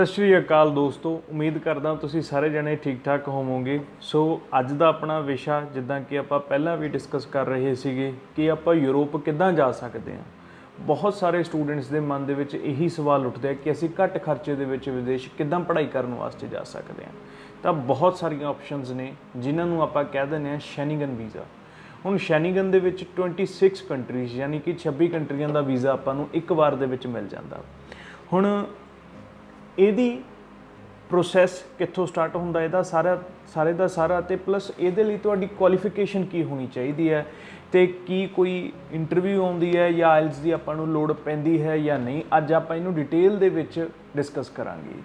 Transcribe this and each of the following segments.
सत श्री अकाल दोस्तों, उम्मीद करदा तुसीं सारे जने ठीक ठाक होवोगे। सो अज दा अपना विशा जिद्दां कि आपां पहलां भी डिस्कस कर रहे सीगे कि आपां यूरोप किद्दां जा सकदे हां। बहुत सारे स्टूडेंट्स दे मन दे विच यही सवाल उठदे आ कि असीं घੱਟ खर्चे दे विच विदेश किद्दां पढ़ाई करन वास्ते जा सकदे हां। तां बहुत सारियां ऑप्शनस ने जिन्हां नूं आपां कह दिंदे आ शेनिगन वीज़ा। हुण शेनिगन दे विच 26 कंट्रीज़ यानी कि 26 कंट्रियां दा वीज़ा आपां नूं एक वार दे विच मिल जांदा। हुण ਇਹਦੀ प्रोसैस कित्थों स्टार्ट ਹੁੰਦਾ, ਇਹਦਾ ਸਾਰੇ ਦਾ ਸਾਰਾ ਤੇ ਪਲੱਸ ਇਹਦੇ ਲਈ ਤੁਹਾਡੀ ਕੁਆਲੀਫਿਕੇਸ਼ਨ ਕੀ ਹੋਣੀ ਚਾਹੀਦੀ ਹੈ ਤੇ ਕੀ ਕੋਈ ਇੰਟਰਵਿਊ ਆਉਂਦੀ ਹੈ ਜਾਂ ਆਇਲਸ ਦੀ ਆਪਾਂ ਨੂੰ ਲੋੜ ਪੈਂਦੀ ਹੈ ਜਾਂ ਨਹੀਂ। ਅੱਜ ਆਪਾਂ ਇਹਨੂੰ ਡਿਟੇਲ ਦੇ ਵਿੱਚ ਡਿਸਕਸ ਕਰਾਂਗੇ।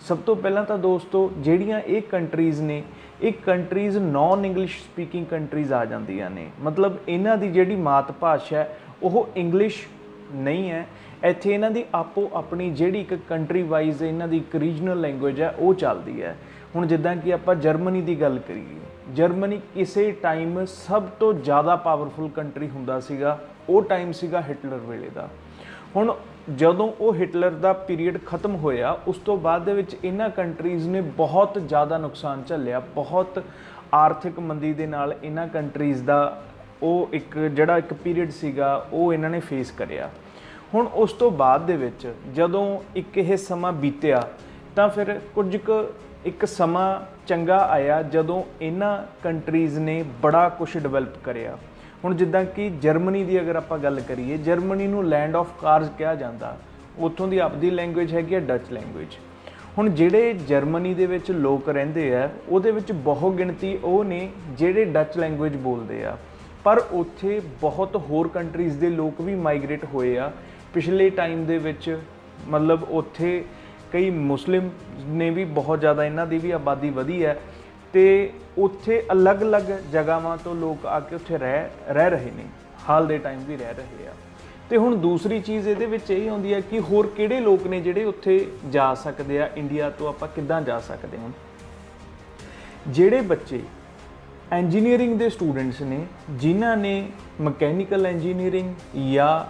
ਸਭ ਤੋਂ ਪਹਿਲਾਂ ਤਾਂ ਦੋਸਤੋ ਜਿਹੜੀਆਂ ਇਹ ਕੰਟਰੀਜ਼ ਨੇ, ਇਹ countries non English speaking countries ਆ ਜਾਂਦੀਆਂ ਨੇ। ਮਤਲਬ ਇਹਨਾਂ ਦੀ ਜਿਹੜੀ ਮਾਤ ਭਾਸ਼ਾ ਉਹ ਇੰਗਲਿਸ਼ नहीं है। ਇੱਥੇ ਇਹਨਾਂ ਦੀ ਆਪੋ ਆਪਣੀ ਜਿਹੜੀ ਇੱਕ ਕੰਟਰੀ ਵਾਈਜ਼ ਇਹਨਾਂ ਦੀ ਇੱਕ ਰੀਜਨਲ ਲੈਂਗੁਏਜ ਹੈ ਉਹ ਚੱਲਦੀ ਹੈ। ਹੁਣ ਜਿੱਦਾਂ ਕਿ ਆਪਾਂ ਜਰਮਨੀ ਦੀ ਗੱਲ ਕਰੀਏ, ਜਰਮਨੀ ਕਿਸੇ ਟਾਈਮ ਸਭ ਤੋਂ ਜ਼ਿਆਦਾ ਪਾਵਰਫੁਲ ਕੰਟਰੀ ਹੁੰਦਾ ਸੀਗਾ। ਉਹ ਟਾਈਮ ਸੀਗਾ ਹਿਟਲਰ ਵੇਲੇ ਦਾ। ਹੁਣ ਜਦੋਂ ਉਹ ਹਿਟਲਰ ਦਾ ਪੀਰੀਅਡ ਖਤਮ ਹੋਇਆ ਉਸ ਤੋਂ ਬਾਅਦ ਦੇ ਵਿੱਚ ਇਹਨਾਂ ਕੰਟਰੀਜ਼ ਨੇ ਬਹੁਤ ਜ਼ਿਆਦਾ ਨੁਕਸਾਨ ਝੱਲਿਆ। ਬਹੁਤ ਆਰਥਿਕ ਮੰਦੀ ਦੇ ਨਾਲ ਇਹਨਾਂ ਕੰਟਰੀਜ਼ ਦਾ ਉਹ ਇੱਕ ਜਿਹੜਾ ਇੱਕ ਪੀਰੀਅਡ ਸੀਗਾ ਉਹ ਇਹਨਾਂ ਨੇ ਫੇਸ ਕਰਿਆ। ਹੁਣ ਉਸ ਤੋਂ ਬਾਅਦ ਦੇ ਵਿੱਚ ਜਦੋਂ ਇੱਕ ਇਹ ਸਮਾਂ ਬੀਤਿਆ ਤਾਂ ਫਿਰ ਕੁਝ ਕੁ ਇੱਕ ਸਮਾਂ ਚੰਗਾ ਆਇਆ ਜਦੋਂ ਇਹਨਾਂ ਕੰਟਰੀਜ਼ ਨੇ ਬੜਾ ਕੁਝ ਡਿਵੈਲਪ ਕਰਿਆ। ਹੁਣ ਜਿੱਦਾਂ ਕਿ ਜਰਮਨੀ ਦੀ ਅਗਰ ਆਪਾਂ ਗੱਲ ਕਰੀਏ, ਜਰਮਨੀ ਨੂੰ ਲੈਂਡ ਆਫ ਕਾਰਸ ਕਿਹਾ ਜਾਂਦਾ। ਉੱਥੋਂ ਦੀ ਆਪਦੀ ਲੈਂਗੁਏਜ ਹੈਗੀ ਹੈ ਡੱਚ ਲੈਂਗੁਏਜ। ਹੁਣ ਜਿਹੜੇ ਜਰਮਨੀ ਦੇ ਵਿੱਚ ਲੋਕ ਰਹਿੰਦੇ ਆ ਉਹਦੇ ਵਿੱਚ ਬਹੁਤ ਗਿਣਤੀ ਉਹ ਨੇ ਜਿਹੜੇ ਡੱਚ ਲੈਂਗੁਏਜ ਬੋਲਦੇ ਆ, ਪਰ ਉੱਥੇ ਬਹੁਤ ਹੋਰ ਕੰਟਰੀਜ਼ ਦੇ ਲੋਕ ਵੀ ਮਾਈਗ੍ਰੇਟ ਹੋਏ ਆ ਪਿਛਲੇ ਟਾਈਮ ਦੇ ਵਿੱਚ। ਮਤਲਬ ਉੱਥੇ ਕਈ ਮੁਸਲਿਮ ਨੇ ਵੀ ਬਹੁਤ ਜ਼ਿਆਦਾ, ਇਹਨਾਂ ਦੀ ਵੀ ਆਬਾਦੀ ਵਧੀ ਹੈ ਅਤੇ ਉੱਥੇ ਅਲੱਗ-ਅਲੱਗ ਜਗ੍ਹਾਵਾਂ ਤੋਂ ਲੋਕ ਆ ਕੇ ਉੱਥੇ ਰਹਿ ਰਹੇ ਨੇ, ਹਾਲ ਦੇ ਟਾਈਮ ਵੀ ਰਹਿ ਰਹੇ ਆ। ਅਤੇ ਹੁਣ ਦੂਸਰੀ ਚੀਜ਼ ਇਹਦੇ ਵਿੱਚ ਇਹ ਆਉਂਦੀ ਹੈ ਕਿ ਹੋਰ ਕਿਹੜੇ ਲੋਕ ਨੇ ਜਿਹੜੇ ਉੱਥੇ ਜਾ ਸਕਦੇ ਆ। ਇੰਡੀਆ ਤੋਂ ਆਪਾਂ ਕਿੱਦਾਂ ਜਾ ਸਕਦੇ ਹਾਂ। ਜਿਹੜੇ ਬੱਚੇ ਇੰਜੀਨੀਅਰਿੰਗ ਦੇ ਸਟੂਡੈਂਟਸ ਨੇ, ਜਿਨ੍ਹਾਂ ਨੇ ਮਕੈਨੀਕਲ ਇੰਜੀਨੀਅਰਿੰਗ ਜਾਂ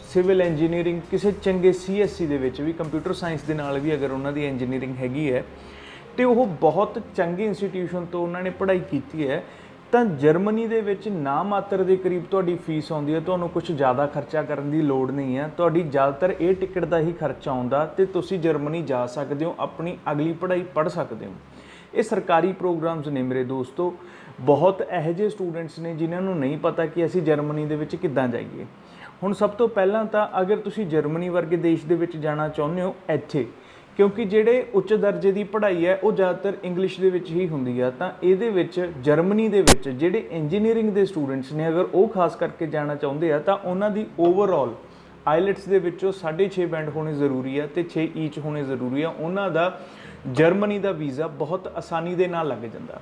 ਸਿਵਲ ਇੰਜੀਨੀਅਰਿੰਗ ਕਿਸੇ ਚੰਗੇ CSC ਦੇ ਵਿੱਚ ਵੀ, ਕੰਪਿਊਟਰ ਸਾਇੰਸ ਦੇ ਨਾਲ ਵੀ ਅਗਰ ਉਹਨਾਂ ਦੀ ਇੰਜੀਨੀਅਰਿੰਗ ਹੈਗੀ ਹੈ ਅਤੇ ਉਹ ਬਹੁਤ ਚੰਗੇ ਇੰਸਟੀਟਿਊਸ਼ਨ ਤੋਂ ਉਹਨਾਂ ਨੇ ਪੜ੍ਹਾਈ ਕੀਤੀ ਹੈ, ਤਾਂ ਜਰਮਨੀ ਦੇ ਵਿੱਚ ਨਾ ਮਾਤਰ ਦੇ ਕਰੀਬ ਤੁਹਾਡੀ ਫੀਸ ਆਉਂਦੀ ਹੈ। ਤੁਹਾਨੂੰ ਕੁਝ ਜ਼ਿਆਦਾ ਖਰਚਾ ਕਰਨ ਦੀ ਲੋੜ ਨਹੀਂ ਹੈ। ਤੁਹਾਡੀ ਜ਼ਿਆਦਾਤਰ ਇਹ ਟਿਕਟ ਦਾ ਹੀ ਖਰਚਾ ਆਉਂਦਾ ਅਤੇ ਤੁਸੀਂ ਜਰਮਨੀ ਜਾ ਸਕਦੇ ਹੋ, ਆਪਣੀ ਅਗਲੀ ਪੜ੍ਹਾਈ ਪੜ੍ਹ ਸਕਦੇ ਹੋ। ਇਹ ਸਰਕਾਰੀ ਪ੍ਰੋਗਰਾਮਸ ਨੇ ਮੇਰੇ ਦੋਸਤੋ। ਬਹੁਤ ਇਹੋ ਜਿਹੇ ਸਟੂਡੈਂਟਸ ਨੇ ਜਿਨ੍ਹਾਂ ਨੂੰ ਨਹੀਂ ਪਤਾ ਕਿ ਅਸੀਂ ਜਰਮਨੀ ਦੇ ਵਿੱਚ ਕਿੱਦਾਂ ਜਾਈਏ। ਹੁਣ ਸਭ ਤੋਂ ਪਹਿਲਾਂ ਤਾਂ ਅਗਰ ਤੁਸੀਂ ਜਰਮਨੀ ਵਰਗੇ ਦੇਸ਼ ਦੇ ਵਿੱਚ ਜਾਣਾ ਚਾਹੁੰਦੇ ਹੋ ਇੱਥੇ, ਕਿਉਂਕਿ ਜਿਹੜੇ ਉੱਚ ਦਰਜੇ ਦੀ ਪੜ੍ਹਾਈ ਹੈ ਉਹ ਜ਼ਿਆਦਾਤਰ ਇੰਗਲਿਸ਼ ਦੇ ਵਿੱਚ ਹੀ ਹੁੰਦੀ ਆ, ਤਾਂ ਇਹਦੇ ਵਿੱਚ ਜਰਮਨੀ ਦੇ ਵਿੱਚ ਜਿਹੜੇ ਇੰਜੀਨੀਅਰਿੰਗ ਦੇ ਸਟੂਡੈਂਟਸ ਨੇ ਅਗਰ ਉਹ ਖਾਸ ਕਰਕੇ ਜਾਣਾ ਚਾਹੁੰਦੇ ਆ ਤਾਂ ਉਹਨਾਂ ਦੀ ਓਵਰਆਲ ਆਈਲੈਟਸ ਦੇ ਵਿੱਚੋਂ 6.5 ਬੈਂਡ ਹੋਣੇ ਜ਼ਰੂਰੀ ਆ ਅਤੇ 6 ਈਚ ਹੋਣੇ ਜ਼ਰੂਰੀ ਆ। ਉਹਨਾਂ ਦਾ ਜਰਮਨੀ ਦਾ ਵੀਜ਼ਾ ਬਹੁਤ ਆਸਾਨੀ ਦੇ ਨਾਲ ਲੱਗ ਜਾਂਦਾ।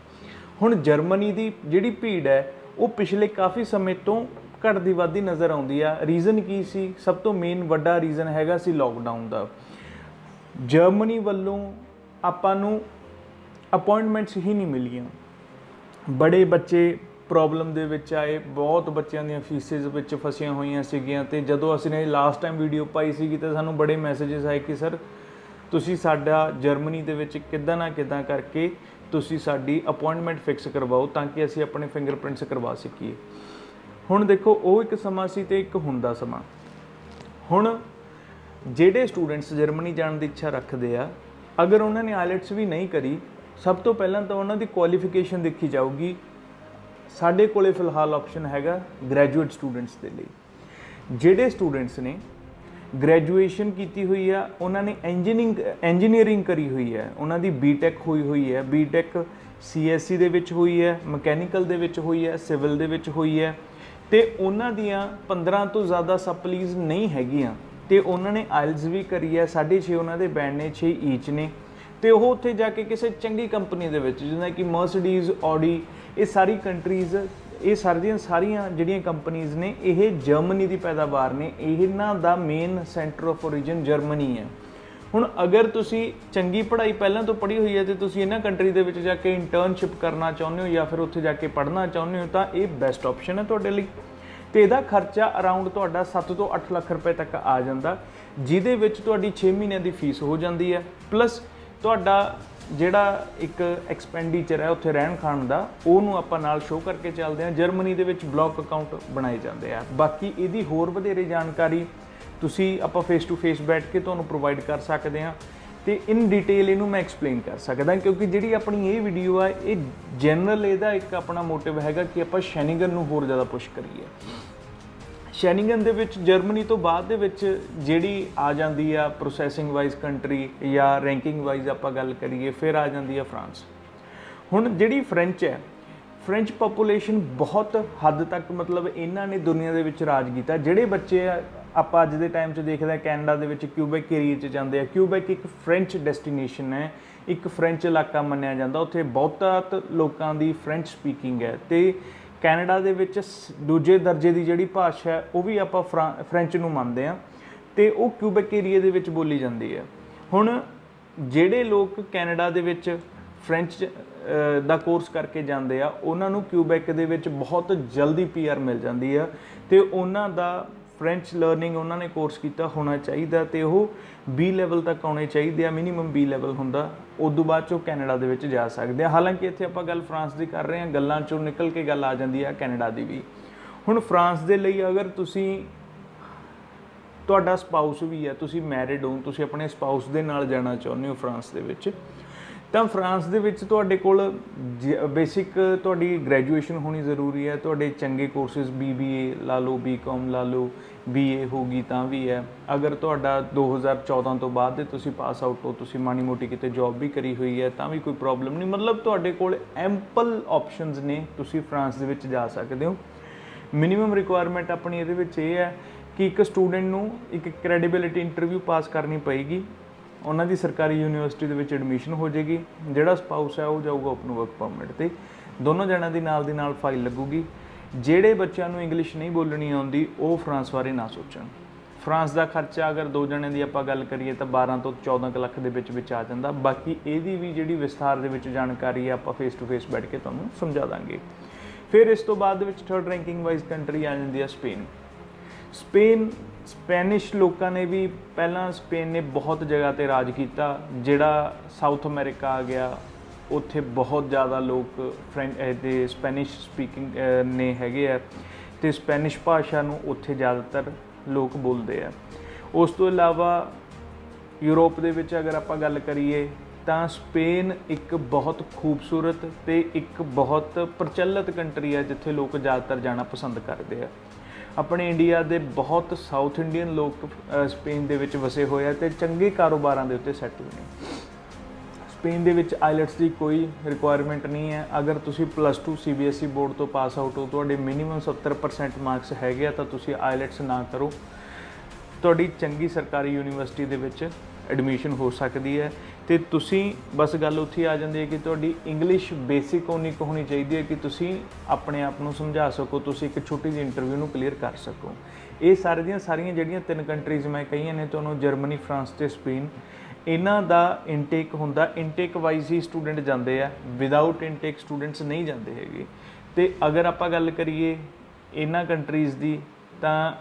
ਹੁਣ ਜਰਮਨੀ ਦੀ ਜਿਹੜੀ ਭੀੜ ਹੈ ਉਹ ਪਿਛਲੇ ਕਾਫੀ ਸਮੇਂ ਤੋਂ ਘਟਦੀ ਵੱਧਦੀ ਨਜ਼ਰ ਆਉਂਦੀ ਆ। ਰੀਜ਼ਨ ਕੀ ਸੀ? ਸਭ ਤੋਂ ਮੇਨ ਵੱਡਾ ਰੀਜ਼ਨ ਹੈਗਾ ਸੀ ਲੋਕਡਾਊਨ ਦਾ। ਜਰਮਨੀ ਵੱਲੋਂ ਆਪਾਂ ਨੂੰ ਅਪੁਆਇੰਟਮੈਂਟਸ ਹੀ ਨਹੀਂ ਮਿਲੀਆਂ। ਬੜੇ ਬੱਚੇ ਪ੍ਰੋਬਲਮ ਦੇ ਵਿੱਚ ਆਏ, ਬਹੁਤ ਬੱਚਿਆਂ ਦੀਆਂ ਫੀਸਿਸ ਵਿੱਚ ਫਸੀਆਂ ਹੋਈਆਂ ਸੀਗੀਆਂ। ਅਤੇ ਜਦੋਂ ਅਸੀਂ ਨੇ ਲਾਸਟ ਟਾਈਮ ਵੀਡੀਓ ਪਾਈ ਸੀਗੀ ਤਾਂ ਸਾਨੂੰ ਬੜੇ ਮੈਸੇਜਸ ਆਏ ਕਿ ਸਰ ਤੁਸੀਂ ਸਾਡਾ ਜਰਮਨੀ ਦੇ ਵਿੱਚ ਕਿੱਦਾਂ ਨਾ ਕਿੱਦਾਂ ਕਰਕੇ ਤੁਸੀਂ ਸਾਡੀ ਅਪੁਆਇੰਟਮੈਂਟ ਫਿਕਸ ਕਰਵਾਓ ਤਾਂ ਕਿ ਅਸੀਂ ਆਪਣੇ ਫਿੰਗਰਪ੍ਰਿੰਟਸ ਕਰਵਾ ਸਕੀਏ। ਹੁਣ ਦੇਖੋ ਉਹ ਇੱਕ ਸਮਾਂ ਸੀ ਅਤੇ ਇੱਕ ਹੁਣ ਦਾ ਸਮਾਂ। ਹੁਣ ਜਿਹੜੇ ਸਟੂਡੈਂਟਸ ਜਰਮਨੀ ਜਾਣ ਦੀ ਇੱਛਾ ਰੱਖਦੇ ਆ, ਅਗਰ ਉਹਨਾਂ ਨੇ ਆਈਲੈਟਸ ਵੀ ਨਹੀਂ ਕਰੀ, ਸਭ ਤੋਂ ਪਹਿਲਾਂ ਤਾਂ ਉਹਨਾਂ ਦੀ ਕੁਆਲੀਫਿਕੇਸ਼ਨ ਦੇਖੀ ਜਾਊਗੀ। ਸਾਡੇ ਕੋਲੇ ਫਿਲਹਾਲ ਆਪਸ਼ਨ ਹੈਗਾ ਗ੍ਰੈਜੂਏਟ ਸਟੂਡੈਂਟਸ ਦੇ ਲਈ। ਜਿਹੜੇ ਸਟੂਡੈਂਟਸ ਨੇ ਗ੍ਰੈਜੂਏਸ਼ਨ ਕੀਤੀ ਹੋਈ ਆ, ਉਹਨਾਂ ਨੇ ਇੰਜੀਨੀਅਰਿੰਗ ਕਰੀ ਹੋਈ ਹੈ, ਉਹਨਾਂ ਦੀ BTech ਹੋਈ ਹੋਈ ਹੈ, BTech CSC ਦੇ ਵਿੱਚ ਹੋਈ ਹੈ, ਮਕੈਨੀਕਲ ਦੇ ਵਿੱਚ ਹੋਈ ਹੈ, ਸਿਵਲ ਦੇ ਵਿੱਚ ਹੋਈ ਹੈ, ਅਤੇ ਉਹਨਾਂ ਦੀਆਂ 15 ਤੋਂ ਜ਼ਿਆਦਾ ਸਪਲੀਜ਼ ਨਹੀਂ ਹੈਗੀਆਂ ਅਤੇ ਉਹਨਾਂ ਨੇ ਆਇਲਸ ਵੀ ਕਰੀ ਹੈ। 6.5 ਉਹਨਾਂ ਦੇ ਬੈਂਡ ਨੇ, 6 ਈਚ ਨੇ, ਅਤੇ ਉਹ ਉੱਥੇ ਜਾ ਕੇ ਕਿਸੇ ਚੰਗੀ ਕੰਪਨੀ ਦੇ ਵਿੱਚ ਜਿੱਦਾਂ ਕਿ ਮਰਸਡੀਜ਼, ਆਡੀ, ਇਹ ਸਾਰੀ ਕੰਟਰੀਜ਼, ਇਹ ਸਾਰੀਆਂ ਜਿਹੜੀਆਂ ਕੰਪਨੀਜ਼ ਨੇ ਇਹ ਜਰਮਨੀ ਦੀ ਪੈਦਾਵਾਰ ਨੇ। ਇਹਨਾਂ ਦਾ main centre of origin Germany ਹੈ। ਹੁਣ ਅਗਰ ਤੁਸੀਂ ਚੰਗੀ ਪੜ੍ਹਾਈ ਪਹਿਲਾਂ ਤੋਂ ਪੜ੍ਹੀ ਹੋਈ ਹੈ ਅਤੇ ਤੁਸੀਂ ਇਹਨਾਂ ਕੰਟਰੀ ਦੇ ਵਿੱਚ ਜਾ ਕੇ ਇੰਟਰਨਸ਼ਿਪ ਕਰਨਾ ਚਾਹੁੰਦੇ ਹੋ ਜਾਂ ਫਿਰ ਉੱਥੇ ਜਾ ਕੇ ਪੜ੍ਹਨਾ ਚਾਹੁੰਦੇ ਹੋ ਤਾਂ ਇਹ ਬੈਸਟ ਆਪਸ਼ਨ ਹੈ ਤੁਹਾਡੇ ਲਈ। ਤੇ ਇਹਦਾ ਖਰਚਾ ਅਰਾਊਂਡ ਤੁਹਾਡਾ 7 ਤੋਂ 8 ਲੱਖ ਰੁਪਏ ਤੱਕ ਆ ਜਾਂਦਾ, ਜਿਹਦੇ ਵਿੱਚ ਤੁਹਾਡੀ 6 ਮਹੀਨਿਆਂ ਦੀ ਫੀਸ ਹੋ ਜਾਂਦੀ ਹੈ, ਪਲੱਸ ਤੁਹਾਡਾ ਜਿਹੜਾ ਇੱਕ ਐਕਸਪੈਂਡੀਚਰ ਹੈ ਉੱਥੇ ਰਹਿਣ ਖਾਣ ਦਾ, ਉਹਨੂੰ ਆਪਾਂ ਨਾਲ ਸ਼ੋਅ ਕਰਕੇ ਚੱਲਦੇ ਹਾਂ। ਜਰਮਨੀ ਦੇ ਵਿੱਚ ਬਲੌਕ ਅਕਾਊਂਟ ਬਣਾਏ ਜਾਂਦੇ ਆ। ਬਾਕੀ ਇਹਦੀ ਹੋਰ ਵਧੇਰੇ ਜਾਣਕਾਰੀ ਤੁਸੀਂ ਆਪਾਂ ਫੇਸ ਟੂ ਫੇਸ ਬੈਠ ਕੇ ਤੁਹਾਨੂੰ ਪ੍ਰੋਵਾਈਡ ਕਰ ਸਕਦੇ ਹਾਂ ਤੇ ਇਨ ਡਿਟੇਲ ਇਹਨੂੰ ਮੈਂ ਐਕਸਪਲੇਨ ਕਰ ਸਕਦਾ, ਕਿਉਂਕਿ ਜਿਹੜੀ ਆਪਣੀ ਇਹ ਵੀਡੀਓ ਆ ਇਹ ਜਨਰਲ ਇਹਦਾ ਇੱਕ ਆਪਣਾ ਮੋਟਿਵ ਹੈਗਾ ਕਿ ਆਪਾਂ ਸ਼ੈਨਿੰਗਨ ਨੂੰ ਹੋਰ ਜ਼ਿਆਦਾ ਪੁਸ਼ ਕਰੀਏ। ਸ਼ੈਨਿੰਗਨ ਦੇ ਵਿੱਚ ਜਰਮਨੀ ਤੋਂ ਬਾਅਦ ਦੇ ਵਿੱਚ ਜਿਹੜੀ ਆ ਜਾਂਦੀ ਆ ਪ੍ਰੋਸੈਸਿੰਗ ਵਾਈਜ਼ ਕੰਟਰੀ ਜਾਂ ਰੈਂਕਿੰਗ ਵਾਈਜ਼ ਆਪਾਂ ਗੱਲ ਕਰੀਏ, ਫਿਰ ਆ ਜਾਂਦੀ ਆ ਫਰਾਂਸ। ਹੁਣ ਜਿਹੜੀ ਫ੍ਰੈਂਚ ਹੈ, ਫ੍ਰੈਂਚ ਪੋਪੂਲੇਸ਼ਨ ਬਹੁਤ ਹੱਦ ਤੱਕ ਮਤਲਬ ਇਹਨਾਂ ਨੇ ਦੁਨੀਆ ਦੇ ਵਿੱਚ ਰਾਜ ਕੀਤਾ। ਜਿਹੜੇ ਬੱਚੇ ਆਪਾਂ ਅੱਜ ਦੇ ਟਾਈਮ 'ਚ ਦੇਖਦੇ ਹਾਂ ਕੈਨੇਡਾ ਦੇ ਵਿੱਚ ਕਿਊਬੈਕ ਏਰੀਏ 'ਚ ਜਾਂਦੇ ਆ। ਕਿਊਬੈਕ ਇੱਕ ਫ੍ਰੈਂਚ ਡੈਸਟੀਨੇਸ਼ਨ ਹੈ, ਇੱਕ ਫ੍ਰੈਂਚ ਇਲਾਕਾ ਮੰਨਿਆ ਜਾਂਦਾ, ਉੱਥੇ ਬਹੁਤਾ ਲੋਕਾਂ ਦੀ ਫ੍ਰੈਂਚ ਸਪੀਕਿੰਗ ਹੈ। ਤੇ ਕੈਨੇਡਾ ਦੇ ਵਿੱਚ ਦੂਜੇ ਦਰਜੇ ਦੀ ਜਿਹੜੀ ਭਾਸ਼ਾ ਹੈ ਉਹ ਵੀ ਆਪਾਂ ਫ੍ਰੈਂਚ ਨੂੰ ਮੰਨਦੇ ਹਾਂ ਤੇ ਉਹ ਕਿਊਬੈਕ ਏਰੀਏ ਦੇ ਵਿੱਚ ਬੋਲੀ ਜਾਂਦੀ ਹੈ। ਹੁਣ ਜਿਹੜੇ ਲੋਕ ਕੈਨੇਡਾ ਦੇ ਵਿੱਚ ਫ੍ਰੈਂਚ ਦਾ ਕੋਰਸ ਕਰਕੇ ਜਾਂਦੇ ਆ, ਉਹਨਾਂ ਨੂੰ ਕਿਊਬੈਕ ਦੇ ਵਿੱਚ ਬਹੁਤ ਜਲਦੀ PR ਮਿਲ ਜਾਂਦੀ ਆ ਤੇ ਉਹਨਾਂ ਦਾ ਫ੍ਰੈਂਚ ਲਰਨਿੰਗ ਉਹਨਾਂ ਨੇ ਕੋਰਸ ਕੀਤਾ ਹੋਣਾ ਚਾਹੀਦਾ ਤੇ ਉਹ B ਲੈਵਲ ਤੱਕ ਆਉਣੇ ਚਾਹੀਦੇ ਆ, ਮਿਨੀਮਮ B ਲੈਵਲ ਹੁੰਦਾ। ਉਸ ਤੋਂ ਬਾਅਦ 'ਚ ਉਹ ਕੈਨੇਡਾ ਦੇ ਵਿੱਚ ਜਾ ਸਕਦੇ ਆ। ਹਾਲਾਂਕਿ ਇੱਥੇ ਆਪਾਂ ਗੱਲ ਫਰਾਂਸ ਦੀ ਕਰ ਰਹੇ ਹਾਂ, ਗੱਲਾਂ 'ਚੋਂ ਨਿਕਲ ਕੇ ਗੱਲ ਆ ਜਾਂਦੀ ਆ ਕੈਨੇਡਾ ਦੀ ਵੀ। ਹੁਣ ਫਰਾਂਸ ਦੇ ਲਈ ਅਗਰ ਤੁਹਾਡਾ ਸਪਾਊਸ ਵੀ ਹੈ, ਤੁਸੀਂ ਮੈਰਿਡ ਹੋ, ਤੁਸੀਂ ਆਪਣੇ ਸਪਾਊਸ ਦੇ ਨਾਲ ਜਾਣਾ ਚਾਹੁੰਦੇ ਹੋ ਫਰਾਂਸ ਦੇ ਵਿੱਚ, ਤਾਂ ਫਰਾਂਸ ਦੇ ਵਿੱਚ ਤੁਹਾਡੇ ਕੋਲ ਬੇਸਿਕ ਤੁਹਾਡੀ ਗ੍ਰੈਜੂਏਸ਼ਨ ਹੋਣੀ ਜ਼ਰੂਰੀ ਹੈ। ਤੁਹਾਡੇ ਚੰਗੇ ਕੋਰਸਿਸ BBA ਲਾ ਲਓ, BCom ਲਾ ਲਓ, BA ਹੋ ਗਈ ਤਾਂ ਵੀ ਹੈ। ਅਗਰ ਤੁਹਾਡਾ 2014 ਤੋਂ ਬਾਅਦ ਦੇ ਤੁਸੀਂ ਪਾਸ ਆਊਟ ਹੋ, ਤੁਸੀਂ ਮਾੜੀ ਮੋਟੀ ਕਿਤੇ ਜੌਬ ਵੀ ਕਰੀ ਹੋਈ ਹੈ ਤਾਂ ਵੀ ਕੋਈ ਪ੍ਰੋਬਲਮ ਨਹੀਂ। ਮਤਲਬ ਤੁਹਾਡੇ ਕੋਲ ਐਂਪਲ ਆਪਸ਼ਨਸ ਨੇ, ਤੁਸੀਂ ਫਰਾਂਸ ਦੇ ਵਿੱਚ ਜਾ ਸਕਦੇ ਹੋ। ਮਿਨੀਮਮ ਰਿਕੁਆਇਰਮੈਂਟ ਆਪਣੀ ਇਹਦੇ ਵਿੱਚ ਇਹ ਹੈ ਕਿ ਇੱਕ ਸਟੂਡੈਂਟ ਨੂੰ ਇੱਕ ਕ੍ਰੈਡੀਬਿਲਿਟੀ ਇੰਟਰਵਿਊ ਪਾਸ ਕਰਨੀ ਪਏਗੀ, ਉਹਨਾਂ ਦੀ ਸਰਕਾਰੀ ਯੂਨੀਵਰਸਿਟੀ ਦੇ ਵਿੱਚ ਐਡਮਿਸ਼ਨ ਹੋ ਜਾਏਗੀ। ਜਿਹੜਾ ਸਪਾਊਸ ਹੈ ਉਹ ਜਾਊਗਾ ਓਪਨ ਵਰਕ ਪਰਮਿਟ ਤੇ, ਦੋਨੋਂ ਜਣਿਆਂ ਦੀ ਨਾਲ ਫਾਈਲ ਲੱਗੂਗੀ। ਜਿਹੜੇ ਬੱਚਿਆਂ ਨੂੰ ਇੰਗਲਿਸ਼ ਨਹੀਂ ਬੋਲਣੀ ਆਉਂਦੀ ਉਹ ਫਰਾਂਸ ਬਾਰੇ ਨਾ ਸੋਚਣ। ਫਰਾਂਸ ਦਾ ਖਰਚਾ ਅਗਰ 2 ਜਣਿਆਂ ਦੀ ਆਪਾਂ ਗੱਲ ਕਰੀਏ ਤਾਂ 12 ਤੋਂ 14 ਲੱਖ ਦੇ ਵਿੱਚ ਆ ਜਾਂਦਾ। ਬਾਕੀ ਇਹਦੀ ਵੀ ਜਿਹੜੀ ਵਿਸਥਾਰ ਦੇ ਵਿੱਚ ਜਾਣਕਾਰੀ ਹੈ ਆਪਾਂ ਫੇਸ ਟੂ ਫੇਸ ਬੈਠ ਕੇ ਤੁਹਾਨੂੰ ਸਮਝਾ ਦਾਂਗੇ। ਫਿਰ ਇਸ ਤੋਂ ਬਾਅਦ ਦੇ ਵਿੱਚ 3rd ਰੈਂਕਿੰਗ ਵਾਈਜ਼ ਕੰਟਰੀ ਆ ਜਾਂਦੀ ਹੈ ਸਪੇਨ। ਸਪੈਨਿਸ਼ ਲੋਕਾਂ ਨੇ ਵੀ ਪਹਿਲਾਂ ਸਪੇਨ ਨੇ ਬਹੁਤ ਜਗ੍ਹਾ 'ਤੇ ਰਾਜ ਕੀਤਾ। ਜਿਹੜਾ ਸਾਊਥ ਅਮਰੀਕਾ ਆ ਗਿਆ, ਉੱਥੇ ਬਹੁਤ ਜ਼ਿਆਦਾ ਲੋਕ ਦੇ ਸਪੈਨਿਸ਼ ਸਪੀਕਿੰਗ ਨੇ ਹੈਗੇ ਆ ਅਤੇ ਸਪੈਨਿਸ਼ ਭਾਸ਼ਾ ਨੂੰ ਉੱਥੇ ਜ਼ਿਆਦਾਤਰ ਲੋਕ ਬੋਲਦੇ ਆ। ਉਸ ਤੋਂ ਇਲਾਵਾ ਯੂਰਪ ਦੇ ਵਿੱਚ ਅਗਰ ਆਪਾਂ ਗੱਲ ਕਰੀਏ ਤਾਂ ਸਪੇਨ ਇੱਕ ਬਹੁਤ ਖੂਬਸੂਰਤ ਅਤੇ ਇੱਕ ਬਹੁਤ ਪ੍ਰਚਲਿਤ ਕੰਟਰੀ ਹੈ ਜਿੱਥੇ ਲੋਕ ਜ਼ਿਆਦਾਤਰ ਜਾਣਾ ਪਸੰਦ ਕਰਦੇ ਆ। ਆਪਣੇ ਇੰਡੀਆ ਦੇ ਬਹੁਤ ਸਾਊਥ ਇੰਡੀਅਨ ਲੋਕ ਸਪੇਨ ਦੇ ਵਿੱਚ ਵਸੇ ਹੋਏ ਆ ਅਤੇ ਚੰਗੇ ਕਾਰੋਬਾਰਾਂ ਦੇ ਉੱਤੇ ਸੈਟਲ ਨੇ। ਸਪੇਨ ਦੇ ਵਿੱਚ ਆਈਲੈਟਸ ਦੀ ਕੋਈ ਰਿਕੁਆਇਰਮੈਂਟ ਨਹੀਂ ਹੈ। ਅਗਰ ਤੁਸੀਂ +2 CBSE ਬੋਰਡ ਤੋਂ ਪਾਸ ਆਊਟ ਹੋ, ਤੁਹਾਡੇ ਮਿਨੀਮਮ 70% ਮਾਰਕਸ ਹੈਗੇ ਆ ਤਾਂ ਤੁਸੀਂ ਆਈਲੈਟਸ ਨਾ ਕਰੋ, ਤੁਹਾਡੀ ਚੰਗੀ ਸਰਕਾਰੀ ਯੂਨੀਵਰਸਿਟੀ ਦੇ ਵਿੱਚ ਐਡਮਿਸ਼ਨ ਹੋ ਸਕਦੀ ਹੈ। ਅਤੇ ਤੁਸੀਂ ਬਸ ਗੱਲ ਉੱਥੇ ਆ ਜਾਂਦੀ ਹੈ ਕਿ ਤੁਹਾਡੀ ਇੰਗਲਿਸ਼ ਬੇਸਿਕ ਉਨੀ ਕੁ ਹੋਣੀ ਚਾਹੀਦੀ ਹੈ ਕਿ ਤੁਸੀਂ ਆਪਣੇ ਆਪ ਨੂੰ ਸਮਝਾ ਸਕੋ, ਤੁਸੀਂ ਇੱਕ ਛੋਟੀ ਜਿਹੀ ਇੰਟਰਵਿਊ ਨੂੰ ਕਲੀਅਰ ਕਰ ਸਕੋ। ਇਹ ਸਾਰੀਆਂ ਜਿਹੜੀਆਂ 3 ਕੰਟਰੀਜ਼ ਮੈਂ ਕਹੀਆਂ ਨੇ ਤੁਹਾਨੂੰ, ਜਰਮਨੀ, ਫਰਾਂਸ ਅਤੇ ਸਪੇਨ, ਇਹਨਾਂ ਦਾ ਇਨਟੇਕ ਹੁੰਦਾ, ਇਨਟੇਕ ਵਾਈਜ਼ ਹੀ ਸਟੂਡੈਂਟ ਜਾਂਦੇ ਆ, ਵਿਦਾਊਟ ਇਨਟੇਕ ਸਟੂਡੈਂਟਸ ਨਹੀਂ ਜਾਂਦੇ ਹੈਗੇ। ਅਤੇ ਅਗਰ ਆਪਾਂ ਗੱਲ ਕਰੀਏ ਇਹਨਾਂ ਕੰਟਰੀਜ਼ ਦੀ ਤਾਂ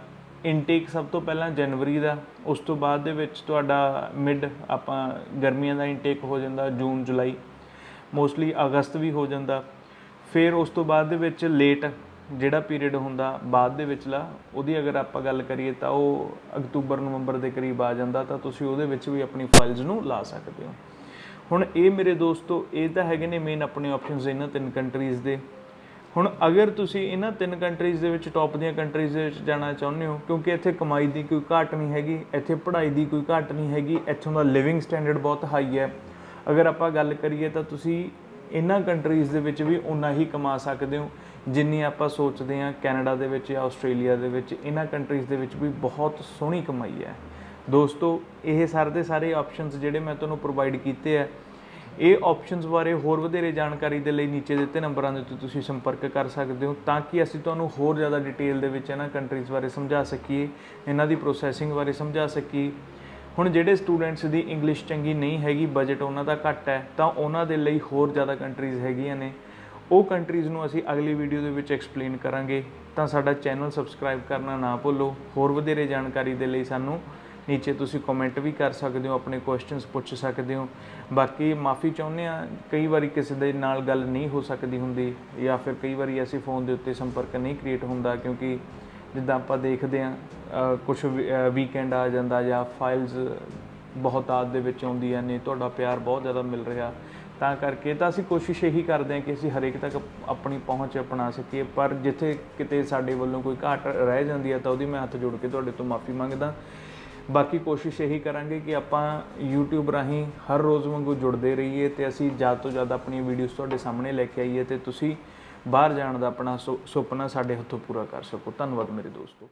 ਇਨਟੇਕ ਸਭ ਤੋਂ ਪਹਿਲਾਂ ਜਨਵਰੀ ਦਾ, ਉਸ ਤੋਂ ਬਾਅਦ ਦੇ ਵਿੱਚ ਤੁਹਾਡਾ ਮਿਡ ਆਪਾਂ ਗਰਮੀਆਂ ਦਾ ਇਨਟੇਕ ਹੋ ਜਾਂਦਾ, ਜੂਨ ਜੁਲਾਈ, ਮੋਸਟਲੀ ਅਗਸਤ ਵੀ ਹੋ ਜਾਂਦਾ। ਫਿਰ ਉਸ ਤੋਂ ਬਾਅਦ ਦੇ ਵਿੱਚ ਲੇਟ ਜਿਹੜਾ ਪੀਰੀਅਡ ਹੁੰਦਾ ਬਾਅਦ ਦੇ ਵਿਚਲਾ, ਉਹਦੀ ਅਗਰ ਆਪਾਂ ਗੱਲ ਕਰੀਏ ਤਾਂ ਉਹ ਅਕਤੂਬਰ ਨਵੰਬਰ ਦੇ ਕਰੀਬ ਆ ਜਾਂਦਾ, ਤਾਂ ਤੁਸੀਂ ਉਹਦੇ ਵਿੱਚ ਵੀ ਆਪਣੀ ਫਾਈਲਸ ਨੂੰ ਲਾ ਸਕਦੇ ਹੋ। ਹੁਣ ਇਹ ਮੇਰੇ ਦੋਸਤੋ ਇਹ ਤਾਂ ਹੈਗੇ ਨੇ ਮੇਨ ਆਪਣੇ ਆਪਸ਼ਨਸ ਇਹਨਾਂ 3 ਕੰਟਰੀਜ਼ ਦੇ। ਹੁਣ ਅਗਰ ਤੁਸੀਂ ਇਹਨਾਂ 3 ਕੰਟਰੀਜ਼ ਦੇ ਵਿੱਚ ਟੌਪ ਦੀਆਂ ਕੰਟਰੀਜ਼ ਦੇ ਵਿੱਚ ਜਾਣਾ ਚਾਹੁੰਦੇ ਹੋ, ਕਿਉਂਕਿ ਇੱਥੇ ਕਮਾਈ ਦੀ ਕੋਈ ਘਾਟ ਨਹੀਂ ਹੈਗੀ, ਇੱਥੇ ਪੜ੍ਹਾਈ ਦੀ ਕੋਈ ਘਾਟ ਨਹੀਂ ਹੈਗੀ, ਇੱਥੋਂ ਦਾ ਲਿਵਿੰਗ ਸਟੈਂਡਰਡ ਬਹੁਤ ਹਾਈ ਹੈ। ਅਗਰ ਆਪਾਂ ਗੱਲ ਕਰੀਏ ਤਾਂ ਤੁਸੀਂ ਇਹਨਾਂ ਕੰਟਰੀਜ਼ ਦੇ ਵਿੱਚ ਵੀ ਉਨਾ ਹੀ ਕਮਾ ਸਕਦੇ ਹੋ ਜਿੰਨੀ ਆਪਾਂ ਸੋਚਦੇ ਹਾਂ। ਕੈਨੇਡਾ ਦੇ ਵਿੱਚ ਜਾਂ ਆਸਟ੍ਰੇਲੀਆ ਦੇ ਵਿੱਚ, ਇਹਨਾਂ ਕੰਟਰੀਜ਼ ਦੇ ਵਿੱਚ ਵੀ ਬਹੁਤ ਸੋਹਣੀ ਕਮਾਈ ਹੈ ਦੋਸਤੋ। ਇਹ ਸਾਰੇ ਦੇ ਸਾਰੇ ਆਪਸ਼ਨਸ ਜਿਹੜੇ ਮੈਂ ਤੁਹਾਨੂੰ ਪ੍ਰੋਵਾਈਡ ਕੀਤੇ ਆ, ਇਹ ਆਪਸ਼ਨਸ ਬਾਰੇ ਹੋਰ ਵਧੇਰੇ ਜਾਣਕਾਰੀ ਦੇ ਲਈ ਨੀਚੇ ਦਿੱਤੇ ਨੰਬਰਾਂ ਦੇ ਉੱਤੇ ਤੁਸੀਂ ਸੰਪਰਕ ਕਰ ਸਕਦੇ ਹੋ, ਤਾਂ ਕਿ ਅਸੀਂ ਤੁਹਾਨੂੰ ਹੋਰ ਜ਼ਿਆਦਾ ਡਿਟੇਲ ਦੇ ਵਿੱਚ ਇਹਨਾਂ ਕੰਟਰੀਜ਼ ਬਾਰੇ ਸਮਝਾ ਸਕੀਏ, ਇਹਨਾਂ ਦੀ ਪ੍ਰੋਸੈਸਿੰਗ ਬਾਰੇ ਸਮਝਾ ਸਕੀਏ। ਹੁਣ ਜਿਹੜੇ ਸਟੂਡੈਂਟਸ ਦੀ ਇੰਗਲਿਸ਼ ਚੰਗੀ ਨਹੀਂ ਹੈਗੀ, ਬਜਟ ਉਹਨਾਂ ਦਾ ਘੱਟ ਹੈ, ਤਾਂ ਉਹਨਾਂ ਦੇ ਲਈ ਹੋਰ ਜ਼ਿਆਦਾ ਕੰਟਰੀਜ਼ ਹੈਗੀਆਂ ਨੇ। ਉਹ ਕੰਟਰੀਜ਼ ਨੂੰ ਅਸੀਂ ਅਗਲੀ ਵੀਡੀਓ ਦੇ ਵਿੱਚ ਐਕਸਪਲੇਨ ਕਰਾਂਗੇ ਤਾਂ ਸਾਡਾ ਚੈਨਲ ਸਬਸਕ੍ਰਾਈਬ ਕਰਨਾ ਨਾ ਭੁੱਲੋ। ਹੋਰ ਵਧੇਰੇ ਜਾਣਕਾਰੀ ਦੇ ਲਈ ਸਾਨੂੰ ਨੀਚੇ ਤੁਸੀਂ ਕਮੈਂਟ ਵੀ ਕਰ ਸਕਦੇ ਹੋ, ਆਪਣੇ ਕੁਐਸਚਨਸ ਪੁੱਛ ਸਕਦੇ ਹੋ। ਬਾਕੀ ਮਾफ़ੀ ਚਾਹੁੰਦੇ ਹਾਂ, ਕਈ ਵਾਰੀ ਕਿਸੇ ਦੇ ਨਾਲ ਗੱਲ ਨਹੀਂ ਹੋ ਸਕਦੀ ਹੁੰਦੀ, ਜਾਂ ਫਿਰ ਕਈ ਵਾਰੀ ਅਸੀਂ फ़ੋਨ ਦੇ ਉੱਤੇ ਸੰਪਰਕ ਨਹੀਂ ਕ੍ਰੀਏਟ ਹੁੰਦਾ, ਕਿਉਂਕਿ ਜਿੱਦਾਂ ਆਪਾਂ ਦੇਖਦੇ ਹਾਂ ਕੁਛ ਵੀਕਐਂਡ ਆ ਜਾਂਦਾ ਜਾਂ ਫਾਈਲਸ ਬਹੁਤ ਤਾਦਾਦ ਦੇ ਵਿੱਚ ਆਉਂਦੀਆਂ ਨੇ, ਤੁਹਾਡਾ ਪਿਆਰ ਬਹੁਤ ਜ਼ਿਆਦਾ ਮਿਲ ਰਿਹਾ, ਤਾਂ ਕਰਕੇ ਤਾਂ ਅਸੀਂ ਕੋਸ਼ਿਸ਼ ਇਹੀ ਕਰਦੇ ਹਾਂ ਕਿ ਅਸੀਂ ਹਰੇਕ ਤੱਕ ਆਪਣੀ ਪਹੁੰਚ ਅਪਣਾ ਸਕੀਏ। ਪਰ ਜਿੱਥੇ ਕਿਤੇ ਸਾਡੇ ਵੱਲੋਂ ਕੋਈ ਘਾਟ ਰਹਿ ਜਾਂਦੀ ਹੈ ਤਾਂ ਉਹਦੀ ਮੈਂ ਹੱਥ ਜੋੜ ਕੇ ਤੁਹਾਡੇ ਤੋਂ ਮਾफ़ੀ ਮੰਗਦਾ। ਬਾਕੀ ਕੋਸ਼ਿਸ਼ ਇਹੀ ਕਰਾਂਗੇ ਕਿ ਆਪਾਂ YouTube ਰਾਹੀਂ ਹਰ ਰੋਜ਼ ਵਾਂਗੂ ਜੁੜਦੇ ਰਹੀਏ ਅਤੇ ਅਸੀਂ ਜ਼ਿਆਦਾ ਤੋਂ ਜ਼ਿਆਦਾ ਆਪਣੀਆਂ ਵੀਡੀਓਜ਼ ਤੁਹਾਡੇ ਸਾਹਮਣੇ ਲੈ ਕੇ ਆਈਏ ਅਤੇ ਤੁਸੀਂ ਬਾਹਰ ਜਾਣ ਦਾ ਆਪਣਾ ਸੁਪਨਾ ਸਾਡੇ ਹੱਥੋਂ ਪੂਰਾ ਕਰ ਸਕੋ। ਧੰਨਵਾਦ ਮੇਰੇ ਦੋਸਤੋ।